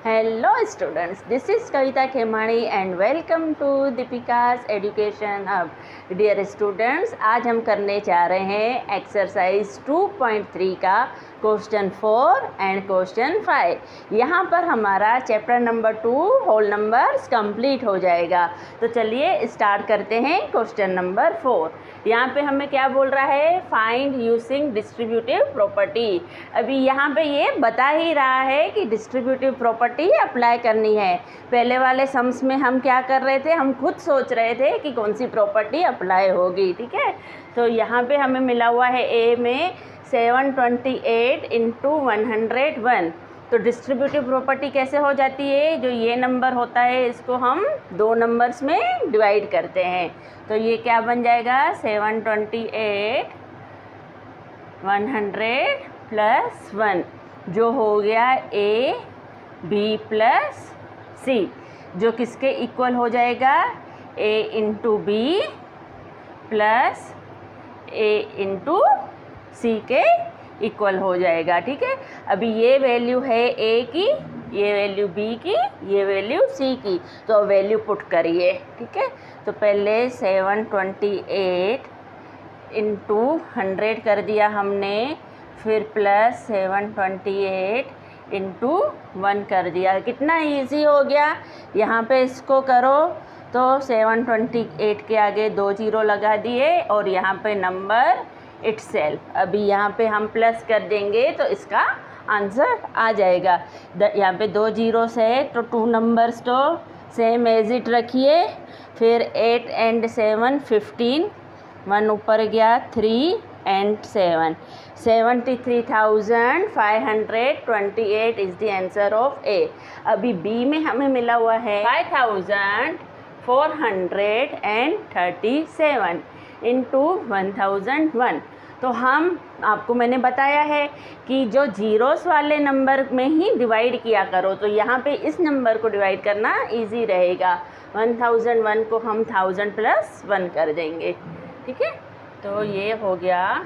Hello students, this is Kavita Khemani and welcome to Deepika's education hub. Dear students, आज हम करने जा रहे हैं एक्सरसाइज 2.3 का क्वेश्चन 4 एंड क्वेश्चन 5। यहाँ पर हमारा chapter number 2 whole numbers complete हो जाएगा। तो चलिए स्टार्ट करते हैं क्वेश्चन नंबर 4। यहाँ पे हमें क्या बोल रहा है, फाइंड यूजिंग डिस्ट्रीब्यूटिव प्रॉपर्टी। अभी यहाँ पे ये बता ही रहा है कि डिस्ट्रीब्यूटिव प्रॉपर्टी अप्लाई करनी है। पहले वाले सम्स में हम क्या कर रहे थे, हम खुद सोच रहे थे कि कौन सी प्रॉपर्टी अप्लाई होगी। ठीक है, तो यहाँ पे हमें मिला हुआ है ए में 728 इंटू 101। तो डिस्ट्रीब्यूटिव प्रॉपर्टी कैसे हो जाती है, जो ये नंबर होता है इसको हम दो नंबर्स में डिवाइड करते हैं। तो ये क्या बन जाएगा, 728 100 प्लस 1 जो हो गया ए बी प्लस सी, जो किसके इक्वल हो जाएगा, ए इंटू बी प्लस ए इंटू सी के इक्वल हो जाएगा। ठीक है, अभी ये वैल्यू है ए की, ये वैल्यू बी की, ये वैल्यू सी की, तो वैल्यू पुट करिए। ठीक है, तो पहले 728 इंटू 100 कर दिया हमने, फिर प्लस 728 इंटू 1 कर दिया। कितना इजी हो गया। यहाँ पे इसको करो तो 728 के आगे 2 जीरो लगा दिए और यहाँ पे नंबर इटसेल्फ। अभी यहाँ पे हम प्लस कर देंगे तो इसका आंसर आ जाएगा। यहाँ पे 2 जीरोस है तो 2 नंबर्स तो सेम एज इट रखिए। फिर 8 एंड 7 15, 1 ऊपर गया, 3 and 7 73,528 is the answer of A. अभी बी में हमें मिला हुआ है 5,437 इंटू 1001। तो आपको मैंने बताया है कि जो जीरोस वाले नंबर में ही डिवाइड किया करो, तो यहाँ पे इस नंबर को डिवाइड करना इजी रहेगा। 1001 को हम 1000 प्लस 1 कर देंगे। ठीक है, तो ये हो गया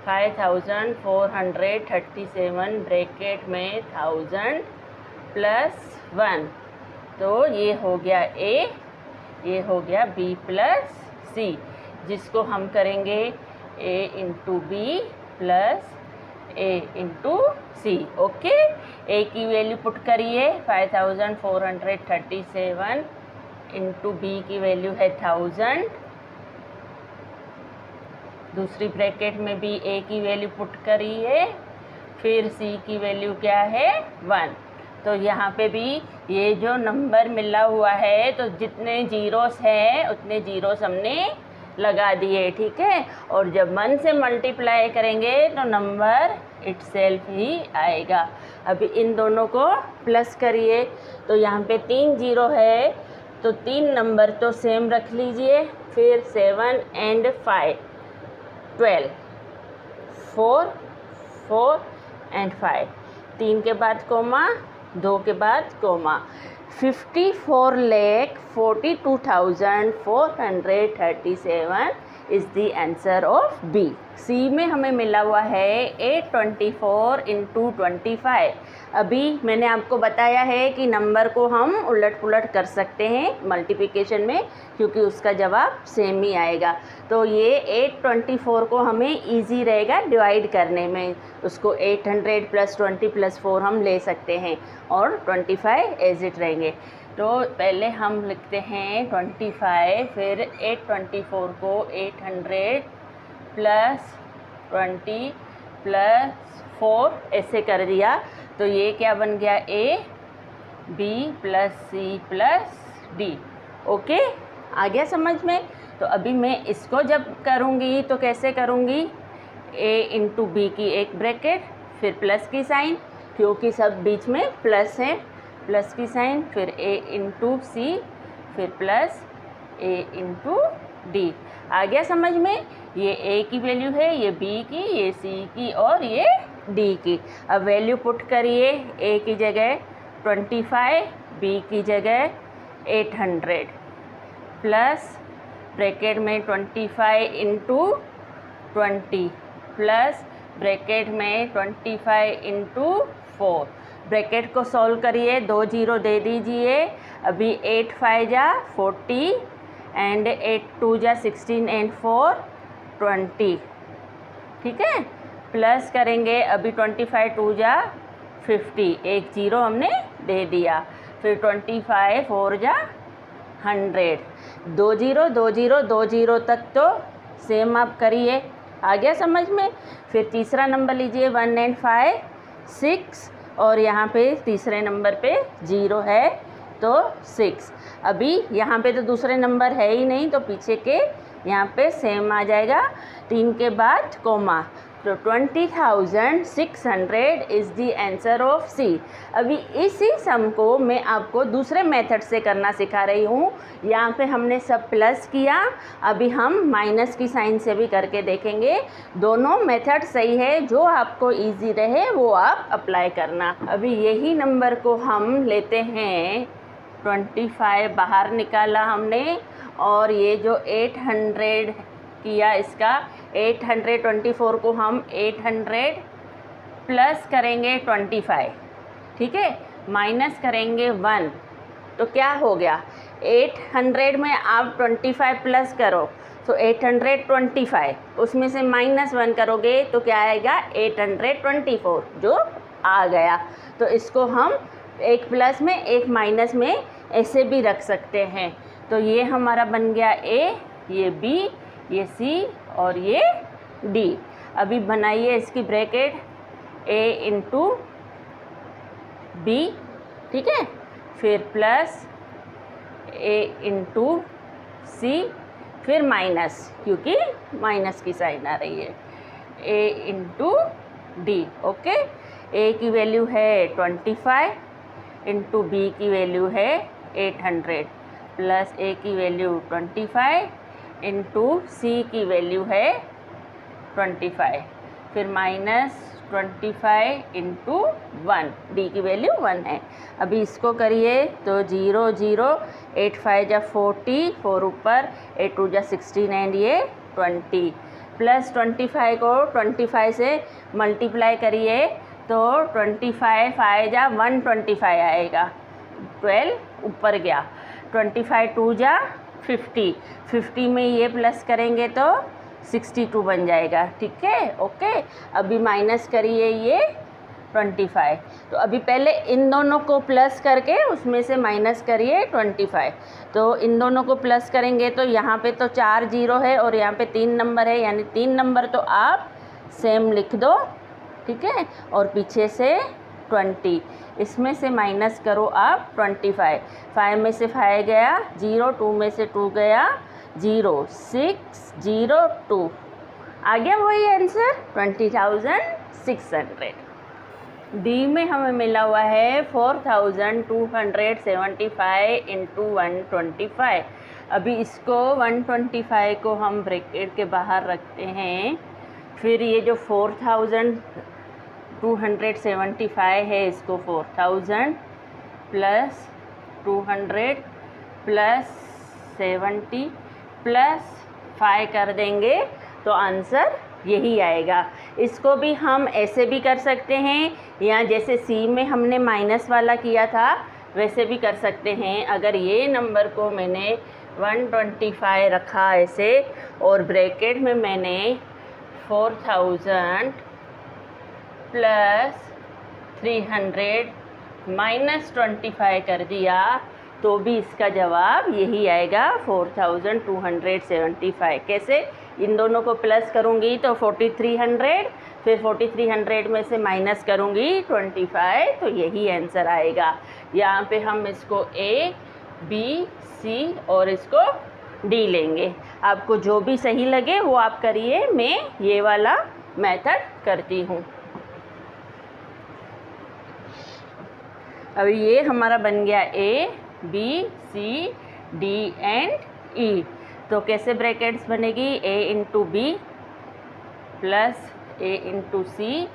5437 ब्रैकेट में 1000 प्लस 1, तो ये हो गया ए, ये हो गया बी प्लस सी, जिसको हम करेंगे ए इंटू बी प्लस ए इंटू सी। ओके, ए की वैल्यू पुट करिए 5437 इंटू बी की वैल्यू है 1000, दूसरी ब्रैकेट में भी ए की वैल्यू पुट करिए, फिर सी की वैल्यू क्या है 1। तो यहाँ पे भी ये जो नंबर मिला हुआ है, तो जितने जीरोस हैं उतने जीरोस हमने लगा दिए। ठीक है, और जब 1 से मल्टीप्लाई करेंगे तो नंबर इटसेल्फ ही आएगा। अभी इन दोनों को प्लस करिए, तो यहाँ पे 3 जीरो है तो 3 नंबर तो सेम रख लीजिए। फिर 7 एंड 5 12, 4 4 एंड 5, 3 के बाद कोमा, 2 के बाद comma, 54,42,437 is the answer of B. C में हमें मिला हुआ है 824 इंटू 25। अभी मैंने आपको बताया है कि नंबर को हम उलट पुलट कर सकते हैं मल्टीप्लिकेशन में, क्योंकि उसका जवाब सेम ही आएगा। तो ये 824 को हमें इजी रहेगा डिवाइड करने में, उसको 800 प्लस 20 प्लस 4 हम ले सकते हैं और 25 एज इट रहेंगे। तो पहले हम लिखते हैं 25, फिर 824 को 800 प्लस 20 प्लस 4 ऐसे कर दिया। तो ये क्या बन गया, A B plus C plus D. Okay, आ गया समझ में। तो अभी मैं इसको जब करूँगी तो कैसे करूँगी, ए इंटू बी की एक ब्रैकेट, फिर प्लस की साइन, क्योंकि सब बीच में प्लस है, प्लस की साइन, फिर ए इंटू सी, फिर प्लस ए इंटू डी। आ गया समझ में। ये ए की वैल्यू है, ये बी की, ये सी की और ये डी की। अब वैल्यू पुट करिए, ए की जगह 25, बी की जगह 800 प्लस ब्रैकेट में 25 इंटू 20 प्लस ब्रैकेट में 25 इंटू 4, ब्रैकेट को सॉल्व करिए, 2 जीरो दे दीजिए। अभी 8 5 जा 40 एंड 8 2 जा 16 एंड 4 20, ठीक है। प्लस करेंगे, अभी 25 2 जा 50, एक जीरो हमने दे दिया। फिर 25 4 जा 100, 2 जीरो 2 जीरो 2 जीरो तक तो सेम आप करिए, आ गया समझ में। फिर तीसरा नंबर लीजिए 1 एंड 5 6, और यहाँ पे तीसरे नंबर पे 0 है तो 6। अभी यहाँ पे तो दूसरे नंबर है ही नहीं, तो पीछे के यहाँ पे सेम आ जाएगा, 3 के बाद कोमा। तो 20,600 इज़ दी आंसर ऑफ सी। अभी इसी सम को मैं आपको दूसरे मेथड से करना सिखा रही हूँ। यहाँ पे हमने सब प्लस किया, अभी हम माइनस की साइन से भी करके देखेंगे। दोनों मेथड सही है, जो आपको इजी रहे वो आप अप्लाई करना। अभी यही नंबर को हम लेते हैं, 25 बाहर निकाला हमने, और ये जो 800 किया, इसका 824 को हम 800 प्लस करेंगे 25, ठीक है, माइनस करेंगे 1, तो क्या हो गया, 800 में आप 25 प्लस करो तो 825, उसमें से -1 करोगे तो क्या आएगा, 824 जो आ गया। तो इसको हम एक प्लस में एक माइनस में ऐसे भी रख सकते हैं। तो ये हमारा बन गया ए, ये बी, ये सी और ये डी। अभी बनाइए इसकी ब्रैकेट, a इंटू बी, ठीक है, फिर प्लस a इंटू सी, फिर माइनस, क्योंकि माइनस की साइन आ रही है, a into D. Okay, a की वैल्यू है 25 इंटू बी की वैल्यू है 800 प्लस a की वैल्यू 25 इंटू सी की वैल्यू है 25, फिर -25 इंटू 1, डी की वैल्यू 1 है। अभी इसको करिए तो 0 0, 8 5 जा 40, 4 ऊपर, 8 2 जा 16 एंड ये 20, प्लस 25 को 25 से मल्टीप्लाई करिए तो 25 5 जा 125 आएगा, 12 ऊपर गया, 25 2 जा 50, 50 में ये प्लस करेंगे तो 62 बन जाएगा, ठीक है। ओके, अभी माइनस करिए ये 25, तो अभी पहले इन दोनों को प्लस करके उसमें से माइनस करिए 25। तो इन दोनों को प्लस करेंगे तो यहाँ पे तो 4 जीरो है और यहाँ पे 3 नंबर है, यानी 3 नंबर तो आप सेम लिख दो, ठीक है, और पीछे से 20, इसमें से माइनस करो आप 25, 5 में से 5 गया 0, 2 में से 2 गया 0, 602, आ गया वही आंसर 20,600। डी में हमें मिला हुआ है 4,275 इंटू 125। अभी इसको 125 को हम ब्रैकेट के बाहर रखते हैं, फिर ये जो 4,275 है, इसको 4,000 प्लस 200 प्लस 70 प्लस 5 कर देंगे तो आंसर यही आएगा। इसको भी हम ऐसे भी कर सकते हैं, या जैसे सी में हमने माइनस वाला किया था वैसे भी कर सकते हैं। अगर ये नंबर को मैंने 125 रखा ऐसे, और ब्रैकेट में मैंने 4,000 प्लस 300 माइनस 25 कर दिया, तो भी इसका जवाब यही आएगा 4,275। कैसे, इन दोनों को प्लस करूँगी तो 4,300, फिर 4,300 में से माइनस करूँगी 25, तो यही आंसर आएगा। यहाँ पे हम इसको ए, बी, सी और इसको डी लेंगे। आपको जो भी सही लगे वो आप करिए, मैं ये वाला मेथड करती हूँ। अब ये हमारा बन गया A, B, C, D and ई। तो कैसे ब्रैकेट्स बनेगी, ए इंटू बी प्लस ए इंटू सी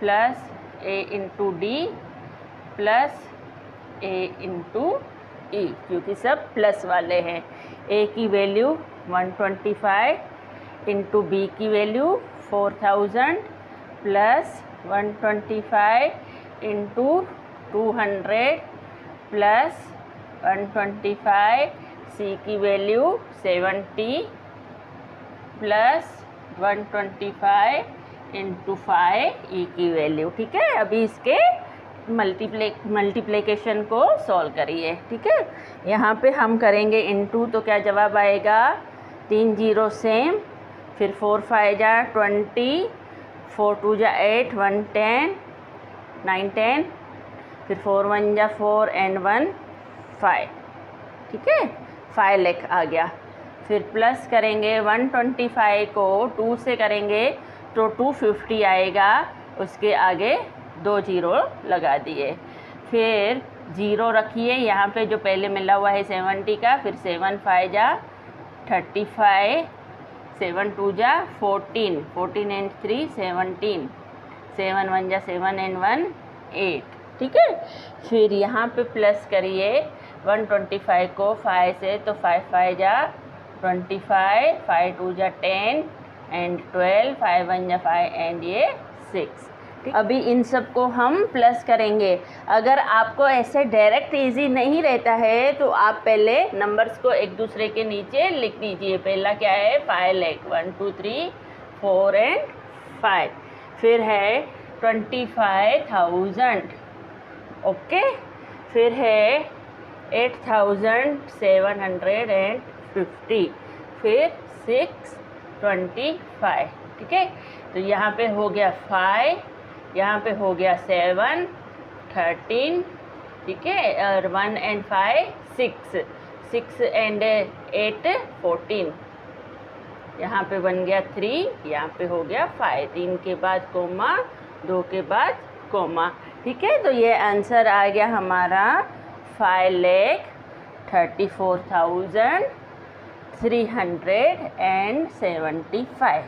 प्लस ए इंटू डी प्लस ए इंटू ई, क्योंकि सब प्लस वाले हैं। ए की वैल्यू 125 इंटू बी की वैल्यू 4,000 प्लस 125 इंटू 200 प्लस 125, सी की वैल्यू 70 प्लस 125 इंटू 5 ई की वैल्यू। ठीक है, अभी इसके मल्टीप्लिकेशन को सॉल्व करिए। ठीक है, यहाँ पे हम करेंगे इनटू, तो क्या जवाब आएगा 3 जीरो सेम, फिर 4 5 जा 20, 4 2 जा 8, 1 10, 9 10, फिर 4 1 जा 4 एंड 1 5। ठीक है, 5 लाख आ गया। फिर प्लस करेंगे 125 को 2 से करेंगे तो 250 आएगा, उसके आगे 2 जीरो लगा दिए। फिर जीरो रखिए यहाँ पे, जो पहले मिला हुआ है 70 का, फिर 7 5 जा 35, 7 2 जा 14, 14 एंड 3 17, 7 1 जा 7 एंड 1 8। ठीक है, फिर यहाँ पे प्लस करिए 125 को 5 से, तो 5 5 जा 25, 5 2 जा 10 एंड 12, 5 1 जा 5 एंड ये 6। अभी इन सब को हम प्लस करेंगे। अगर आपको ऐसे डायरेक्ट इजी नहीं रहता है तो आप पहले नंबर्स को एक दूसरे के नीचे लिख दीजिए। पहला क्या है 5 लाख, 1 2 3 4 एंड 5। फिर है 25,000, ओके। फिर है 8,750, फिर 625। ठीक है, तो यहाँ पे हो गया 5, यहाँ पे हो गया 7 13, ठीक है, और 1 एंड 5 6, 6 एंड 8 14, यहाँ पे बन गया 3, यहाँ पे हो गया 5, 3 के बाद कोमा, 2 के बाद कोमा। ठीक है, तो ये आंसर आ गया हमारा 5,34,375।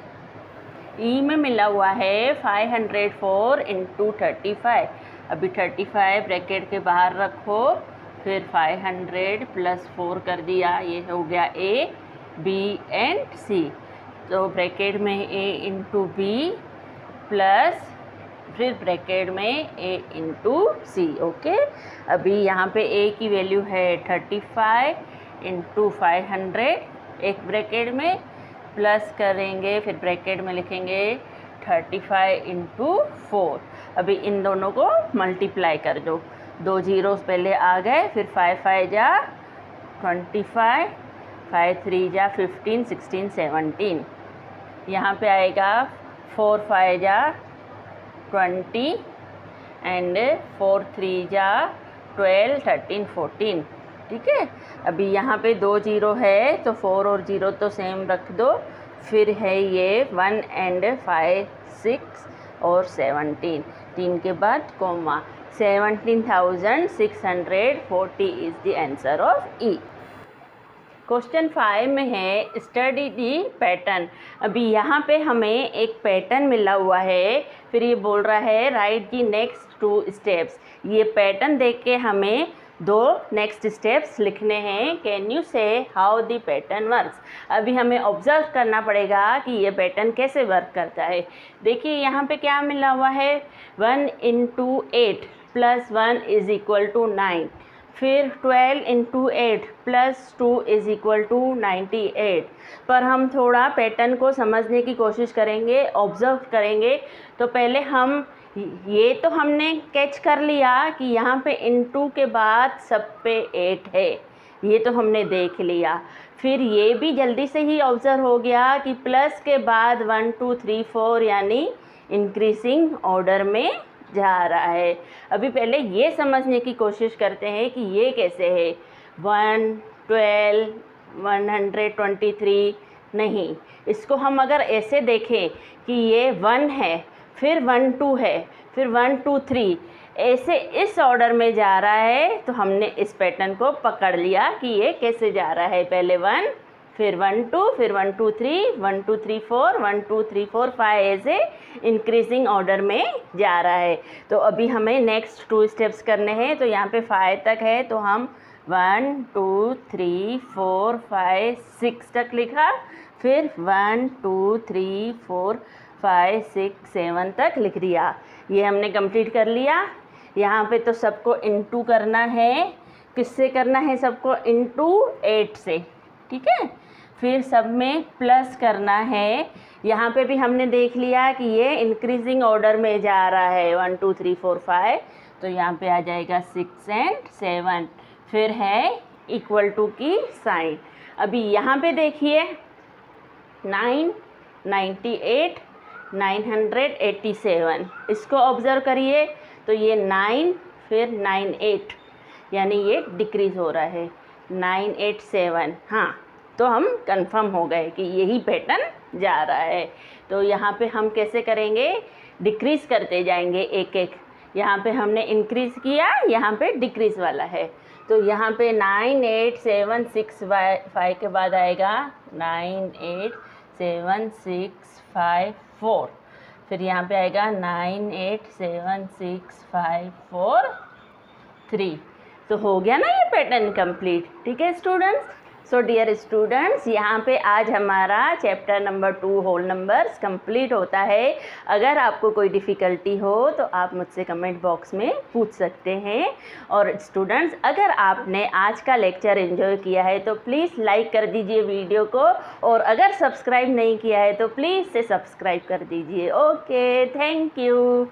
ई में मिला हुआ है 504 इंटू 35। अभी 35 ब्रैकेट के बाहर रखो, फिर 500 प्लस 4 कर दिया, ये हो गया ए बी एंड सी। तो ब्रैकेट में ए इंटू बी प्लस फिर ब्रैकेट में ए इंटू सी। ओके, अभी यहाँ पे ए की वैल्यू है 35 इंटू 500, एक ब्रैकेट में प्लस करेंगे, फिर ब्रैकेट में लिखेंगे 35 इंटू 4। अभी इन दोनों को मल्टीप्लाई कर दो, 2 जीरोस पहले आ गए, फिर 5 5 जा 25, 5 3 जा 15 16 17, यहाँ पे आएगा 4 5 जा 20 एंड 4 3 जा 12 13 14। ठीक है, अभी यहाँ पे 2 जीरो है तो 4 और 0 तो सेम रख दो। फिर है ये 1 एंड 5 6 और 17, 3 के बाद comma. 17,640 is the answer of E. Question 5 में है स्टडी दी पैटर्न। अभी यहाँ पे हमें एक पैटर्न मिला हुआ है, फिर ये बोल रहा है राइट दी नेक्स्ट 2 स्टेप्स। ये पैटर्न देख के हमें 2 नेक्स्ट स्टेप्स लिखने हैं। कैन यू से हाउ द पैटर्न वर्क्स। अभी हमें ऑब्जर्व करना पड़ेगा कि ये पैटर्न कैसे वर्क करता है। देखिए यहाँ पे क्या मिला हुआ है, 1 into 8 plus 1 is equal to 9, फिर 12 into 8 plus 2 is equal to 98। पर हम थोड़ा पैटर्न को समझने की कोशिश करेंगे, ऑब्जर्व करेंगे। तो पहले हम ये तो हमने कैच कर लिया कि यहाँ पे इनटू के बाद सब पे 8 है, ये तो हमने देख लिया। फिर ये भी जल्दी से ही ऑब्जर्व हो गया कि प्लस के बाद 1 2 3 4 यानी इंक्रीजिंग ऑर्डर में जा रहा है। अभी पहले ये समझने की कोशिश करते हैं कि ये कैसे है। 1 12 123 नहीं, इसको हम अगर ऐसे देखें कि ये 1 है, फिर 1 2 है, फिर 1 2 3, ऐसे इस ऑर्डर में जा रहा है, तो हमने इस पैटर्न को पकड़ लिया कि ये कैसे जा रहा है। पहले 1, फिर 1 2, फिर 1 2 3, 1 2 3 4, 1 2 3 4 5, ऐसे इंक्रीजिंग ऑर्डर में जा रहा है। तो अभी हमें नेक्स्ट 2 स्टेप्स करने हैं। तो यहाँ पे 5 तक है, तो हम 1 2 3 4 5 6 तक लिखा, फिर 1 2 3 4 5 6 7 तक लिख दिया। ये हमने कंप्लीट कर लिया। यहाँ पे तो सबको इंटू करना है, किससे करना है सबको? इंटू 8 से, ठीक है। फिर सब में प्लस करना है। यहाँ पे भी हमने देख लिया कि ये इंक्रीजिंग ऑर्डर में जा रहा है, 1 2 3 4 5, तो यहाँ पे आ जाएगा 6 एंड 7। फिर है इक्वल टू की साइन। अभी यहाँ पे देखिए 9 98 987, इसको ऑब्ज़र्व करिए। तो ये 9 फिर 98, यानी ये डिक्रीज़ हो रहा है, 987। हाँ, तो हम कंफर्म हो गए कि यही पैटर्न जा रहा है। तो यहाँ पे हम कैसे करेंगे? डिक्रीज़ करते जाएंगे एक एक। यहाँ पे हमने इंक्रीज़ किया, यहाँ पे डिक्रीज़ वाला है। तो यहाँ पे 98765 के बाद आएगा 98765 फिर यहाँ पे आएगा 9876543। तो हो गया ना ये पैटर्न कंप्लीट, ठीक है स्टूडेंट्स। सो डियर स्टूडेंट्स, यहाँ पे आज हमारा chapter number 2 whole numbers complete होता है। अगर आपको कोई डिफ़िकल्टी हो तो आप मुझसे कमेंट बॉक्स में पूछ सकते हैं। और स्टूडेंट्स, अगर आपने आज का लेक्चर एंजॉय किया है तो प्लीज़ लाइक कर दीजिए वीडियो को, और अगर सब्सक्राइब नहीं किया है तो प्लीज़ से सब्सक्राइब कर दीजिए। Okay, thank you.